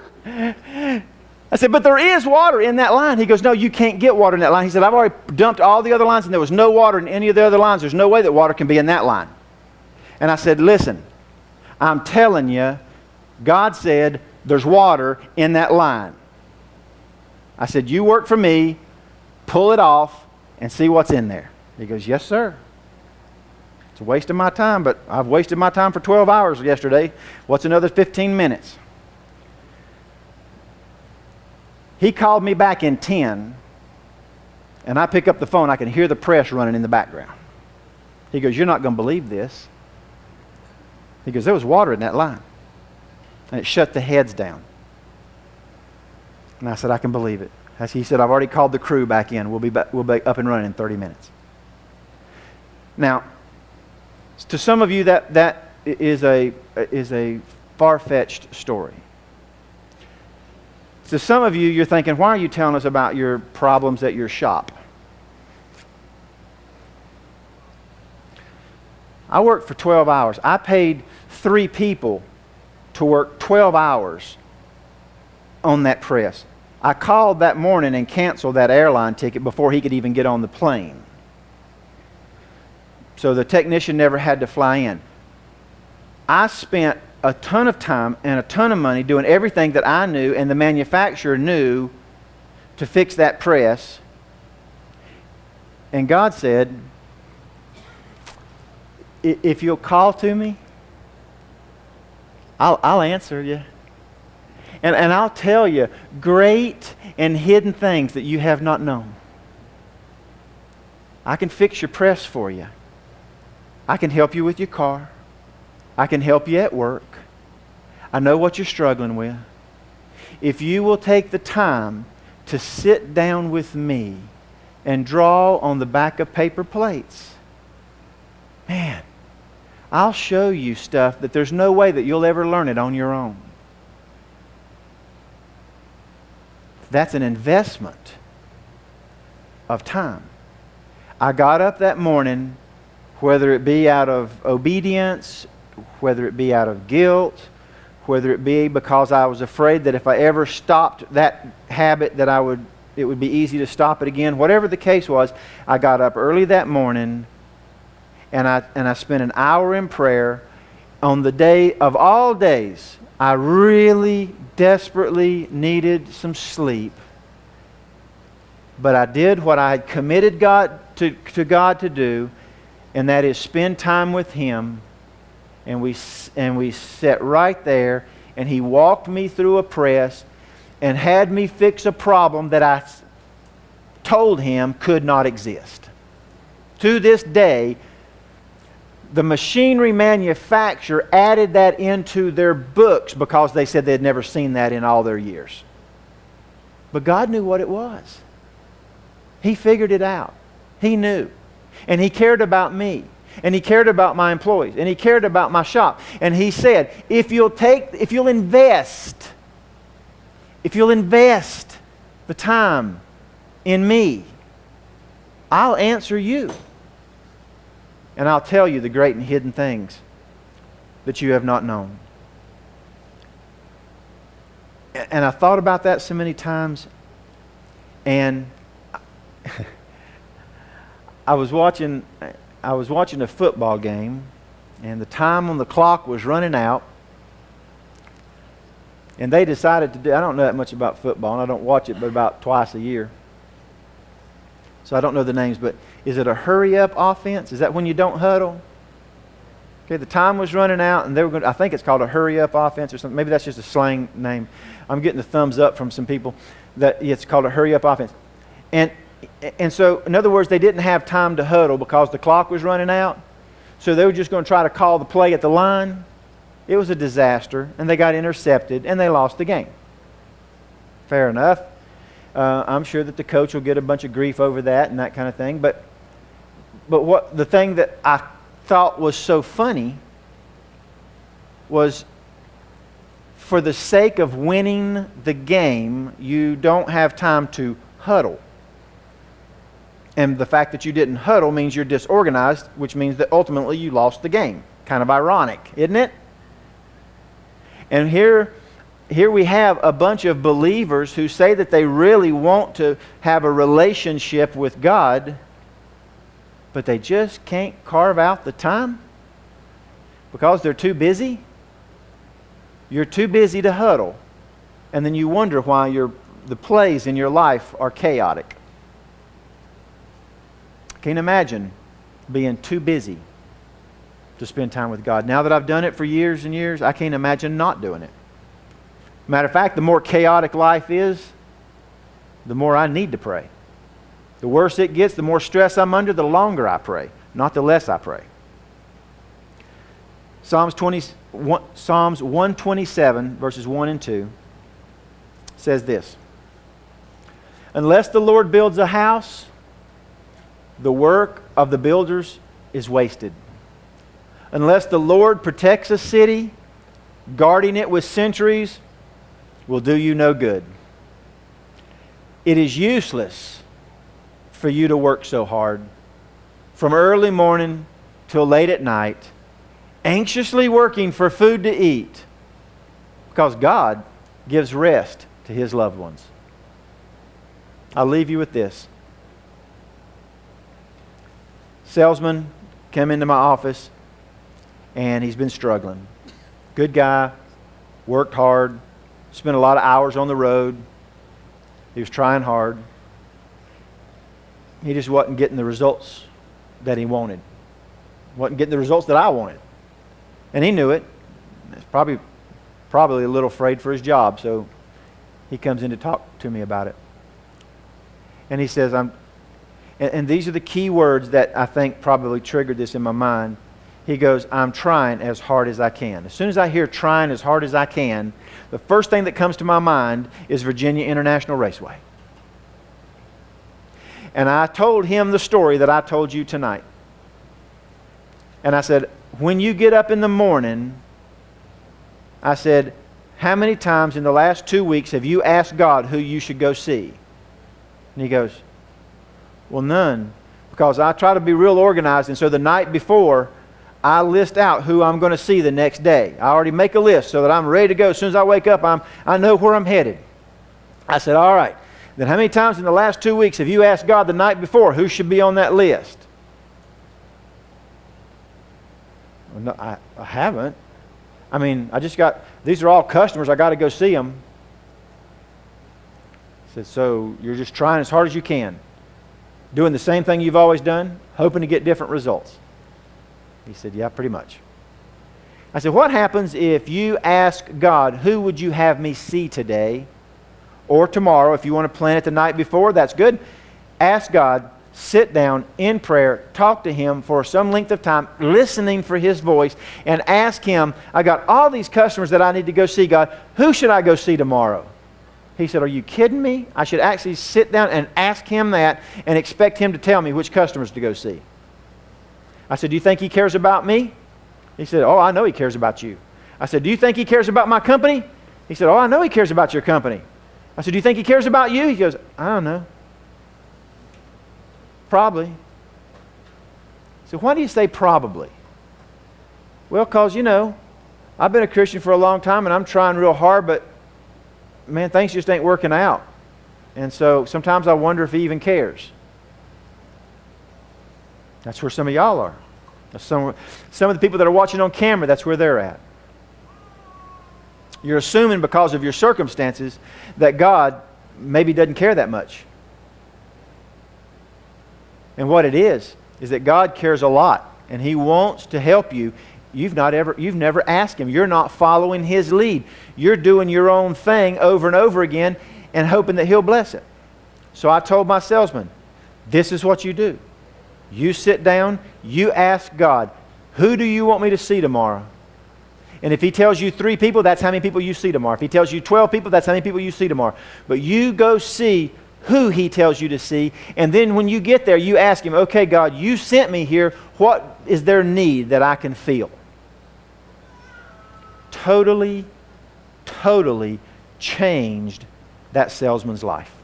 I said, but there is water in that line. He goes, no, you can't get water in that line. He said, I've already dumped all the other lines, and there was no water in any of the other lines. There's no way that water can be in that line. And I said, listen, I'm telling you, God said there's water in that line. I said, you work for me, pull it off, and see what's in there. He goes, yes, sir. It's a waste of my time, but I've wasted my time for 12 hours yesterday. What's another 15 minutes? He called me back in 10, and I pick up the phone. I can hear the press running in the background. He goes, you're not going to believe this. He goes, there was water in that line. And it shut the heads down. And I said, I can believe it. He said, I've already called the crew back in. We'll be up and running in 30 minutes. Now, to some of you, that is a far-fetched story. To some of you, you're thinking, why are you telling us about your problems at your shop? I worked for 12 hours. I paid 3 people to work 12 hours on that press. I called that morning and canceled that airline ticket before he could even get on the plane. So the technician never had to fly in. I spent a ton of time and a ton of money doing everything that I knew and the manufacturer knew to fix that press. And God said, if you'll call to me, I'll answer you. And I'll tell you great and hidden things that you have not known. I can fix your press for you. I can help you with your car. I can help you at work. I know what you're struggling with. If you will take the time to sit down with me and draw on the back of paper plates, man, I'll show you stuff that there's no way that you'll ever learn it on your own. That's an investment of time. I got up that morning, whether it be out of obedience, whether it be out of guilt, whether it be because I was afraid that if I ever stopped that habit that it would be easy to stop it again. Whatever the case was, I got up early that morning and I spent an hour in prayer. On the day of all days, I really desperately needed some sleep. But I did what I had committed to God to do, and that is spend time with Him. And we sat right there, and He walked me through a press and had me fix a problem that I told Him could not exist. To this day, the machinery manufacturer added that into their books because they said they had never seen that in all their years. But God knew what it was. He figured it out. He knew. And He cared about me. And He cared about my employees. And He cared about my shop. And He said, if you'll invest the time in me, I'll answer you. And I'll tell you the great and hidden things that you have not known. And I thought about that so many times. And I was watching a football game, and the time on the clock was running out. And they decided to do, I don't know that much about football, and I don't watch it but about twice a year. So I don't know the names, but is it a hurry-up offense? Is that when you don't huddle? Okay, the time was running out, and they were going to, I think it's called a hurry-up offense or something. Maybe that's just a slang name. I'm getting the thumbs up from some people that it's called a hurry-up offense. And so, in other words, they didn't have time to huddle because the clock was running out. so they were just going to try to call the play at the line. It was a disaster, and they got intercepted, and they lost the game. Fair enough. I'm sure that the coach will get a bunch of grief over that and that kind of thing. But what the thing that I thought was so funny was, for the sake of winning the game, you don't have time to huddle. And the fact that you didn't huddle means you're disorganized, which means that ultimately you lost the game. Kind of ironic, isn't it? And here we have a bunch of believers who say that they really want to have a relationship with God, but they just can't carve out the time because they're too busy. You're too busy to huddle, and then you wonder why the plays in your life are chaotic. I can't imagine being too busy to spend time with God. Now that I've done it for years and years, I can't imagine not doing it. Matter of fact, the more chaotic life is, the more I need to pray. The worse it gets, the more stress I'm under, the longer I pray, not the less I pray. Psalms 127, verses 1 and 2, says this: "Unless the Lord builds a house, the work of the builders is wasted. Unless the Lord protects a city, guarding it with sentries will do you no good. It is useless for you to work so hard, from early morning till late at night, anxiously working for food to eat, because God gives rest to His loved ones." I'll leave you with this. Salesman came into my office, and he's been struggling. Good guy, worked hard, spent a lot of hours on the road. He was trying hard. He just wasn't getting the results that he wanted. Wasn't getting the results that I wanted. And he knew it. He's probably a little afraid for his job, so he comes in to talk to me about it. And he says, and these are the key words that I think probably triggered this in my mind. He goes, "I'm trying as hard as I can." As soon as I hear trying as hard as I can, the first thing that comes to my mind is Virginia International Raceway. And I told him the story that I told you tonight. And I said, when you get up in the morning, I said, how many times in the last 2 weeks have you asked God who you should go see? And he goes, well, none. Because I try to be real organized, and so the night before, I list out who I'm going to see the next day. I already make a list so that I'm ready to go. As soon as I wake up, I know where I'm headed. I said, all right. Then how many times in the last 2 weeks have you asked God the night before who should be on that list? Well, no, I haven't. I mean, these are all customers. I got to go see them. I said, so you're just trying as hard as you can, doing the same thing you've always done, hoping to get different results? He said, yeah, pretty much. I said, what happens if you ask God, who would you have me see today or tomorrow? If you want to plan it the night before, that's good. Ask God, sit down in prayer, talk to Him for some length of time, listening for His voice, and ask Him, I got all these customers that I need to go see, God. Who should I go see tomorrow? He said, are you kidding me? I should actually sit down and ask Him that and expect Him to tell me which customers to go see. I said, do you think He cares about me? He said, oh, I know He cares about you. I said, do you think He cares about my company? He said, oh, I know He cares about your company. I said, do you think He cares about you? He goes, I don't know. Probably. So why do you say probably? Well, because, I've been a Christian for a long time and I'm trying real hard, but man, things just ain't working out. And so sometimes I wonder if He even cares. That's where some of y'all are. Some of the people that are watching on camera, that's where they're at. You're assuming because of your circumstances that God maybe doesn't care that much. And what it is that God cares a lot, and He wants to help you. You've never asked Him. You're not following His lead. You're doing your own thing over and over again and hoping that He'll bless it. So I told my salesman, this is what you do. You sit down, you ask God, Who do you want me to see tomorrow? And if he tells you 3 people, that's how many people you see tomorrow. If he tells you 12 people, that's how many people you see tomorrow. But you go see who he tells you to see. And then when you get there, you ask him, okay, God, you sent me here. What is their need that I can feel? Totally changed that salesman's life.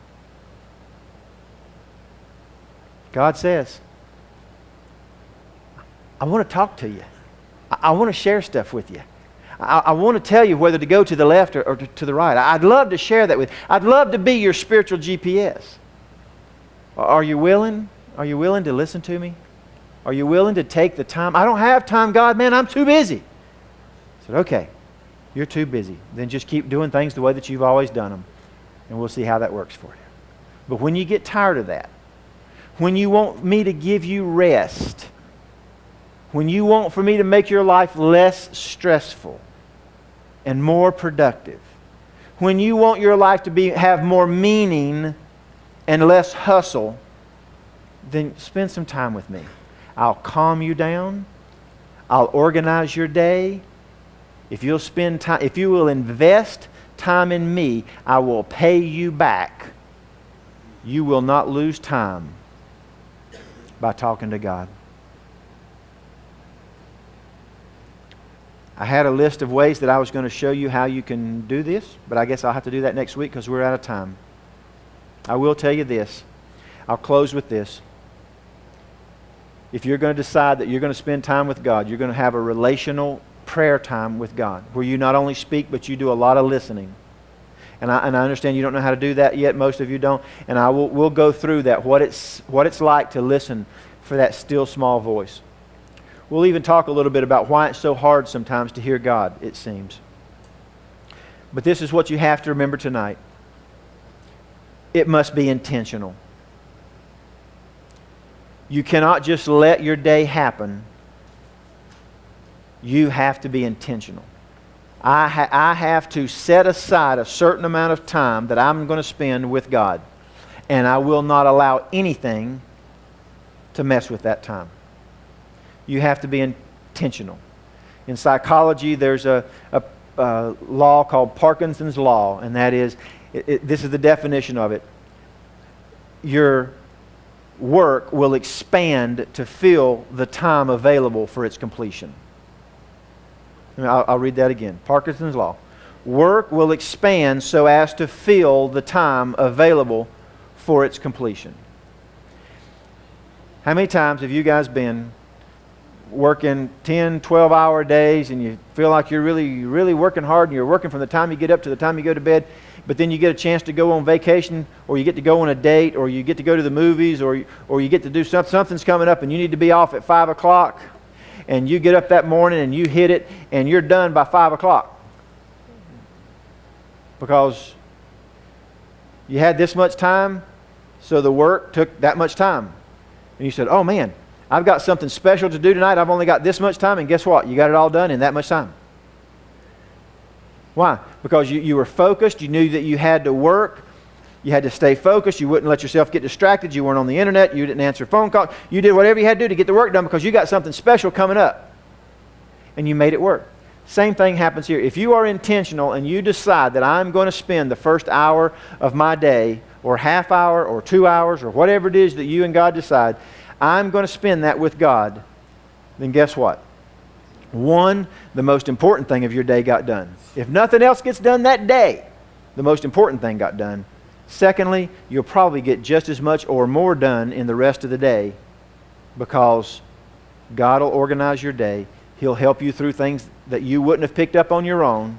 God says, I want to talk to you. I want to share stuff with you. I want to tell you whether to go to the left or to the right. I'd love to share that with you. I'd love to be your spiritual GPS. Are you willing? Are you willing to listen to me? Are you willing to take the time? I don't have time, God, man. I'm too busy. I said, okay, you're too busy. Then just keep doing things the way that you've always done them. And we'll see how that works for you. But when you get tired of that, when you want me to give you rest, when you want for me to make your life less stressful and more productive, when you want your life to have more meaning and less hustle, then spend some time with me. I'll calm you down. I'll organize your day. If you'll spend time, if you will invest time in me, I will pay you back. You will not lose time by talking to God. I had a list of ways that I was going to show you how you can do this, but I guess I'll have to do that next week because we're out of time. I will tell you this. I'll close with this. If you're going to decide that you're going to spend time with God, you're going to have a relational prayer time with God where you not only speak, but you do a lot of listening. And I understand you don't know how to do that yet. Most of you don't. And we'll go through that, what it's like to listen for that still small voice. We'll even talk a little bit about why it's so hard sometimes to hear God, it seems. But this is what you have to remember tonight. It must be intentional. You cannot just let your day happen. You have to be intentional. I have to set aside a certain amount of time that I'm going to spend with God. And I will not allow anything to mess with that time. You have to be intentional. In psychology, there's a law called Parkinson's Law, and that is, this is the definition of it. Your work will expand to fill the time available for its completion. I'll read that again. Parkinson's Law. Work will expand so as to fill the time available for its completion. How many times have you guys been working 10, 12-hour days and you feel like you're really, really working hard and you're working from the time you get up to the time you go to bed, but then you get a chance to go on vacation or you get to go on a date or you get to go to the movies or you get to do something's coming up and you need to be off at 5 o'clock and you get up that morning and you hit it and you're done by 5 o'clock because you had this much time, so the work took that much time. And you said, oh man, I've got something special to do tonight. I've only got this much time, and guess what? You got it all done in that much time. Why? Because you were focused. You knew that you had to work. You had to stay focused. You wouldn't let yourself get distracted. You weren't on the internet. You didn't answer phone calls. You did whatever you had to do to get the work done because you got something special coming up. And you made it work. Same thing happens here. If you are intentional and you decide that I'm going to spend the first hour of my day or half hour or 2 hours or whatever it is that you and God decide, I'm going to spend that with God, then guess what? One, the most important thing of your day got done. If nothing else gets done that day, the most important thing got done. Secondly, you'll probably get just as much or more done in the rest of the day because God will organize your day. He'll help you through things that you wouldn't have picked up on your own,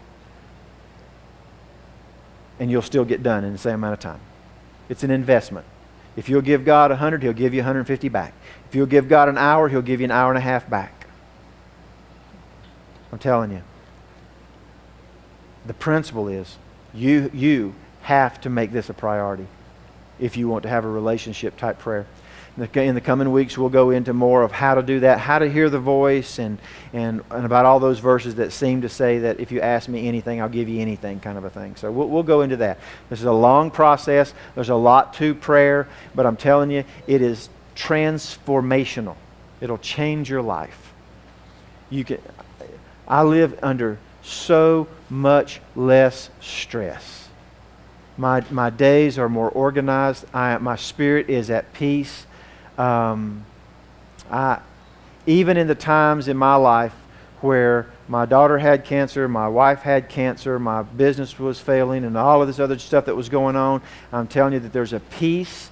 and you'll still get done in the same amount of time. It's an investment. If you'll give God 100, He'll give you 150 back. If you'll give God an hour, He'll give you an hour and a half back. I'm telling you. The principle is you have to make this a priority if you want to have a relationship type prayer. In the coming weeks, we'll go into more of how to do that, how to hear the voice, and about all those verses that seem to say that if you ask me anything, I'll give you anything kind of a thing. So we'll go into that. This is a long process. There's a lot to prayer, but I'm telling you, it is transformational. It'll change your life. I live under so much less stress. My days are more organized. My spirit is at peace. Even in the times in my life where my daughter had cancer, my wife had cancer, my business was failing, and all of this other stuff that was going on, I'm telling you that there's a peace,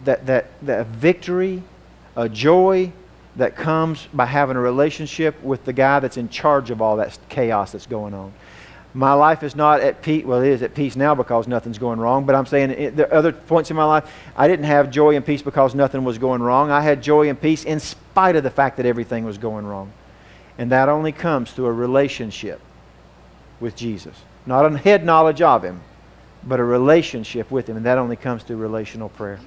that victory, a joy that comes by having a relationship with the guy that's in charge of all that chaos that's going on. My life is not at peace. Well, it is at peace now because nothing's going wrong. But I'm saying there are other points in my life, I didn't have joy and peace because nothing was going wrong. I had joy and peace in spite of the fact that everything was going wrong. And that only comes through a relationship with Jesus. Not a head knowledge of Him, but a relationship with Him. And that only comes through relational prayer.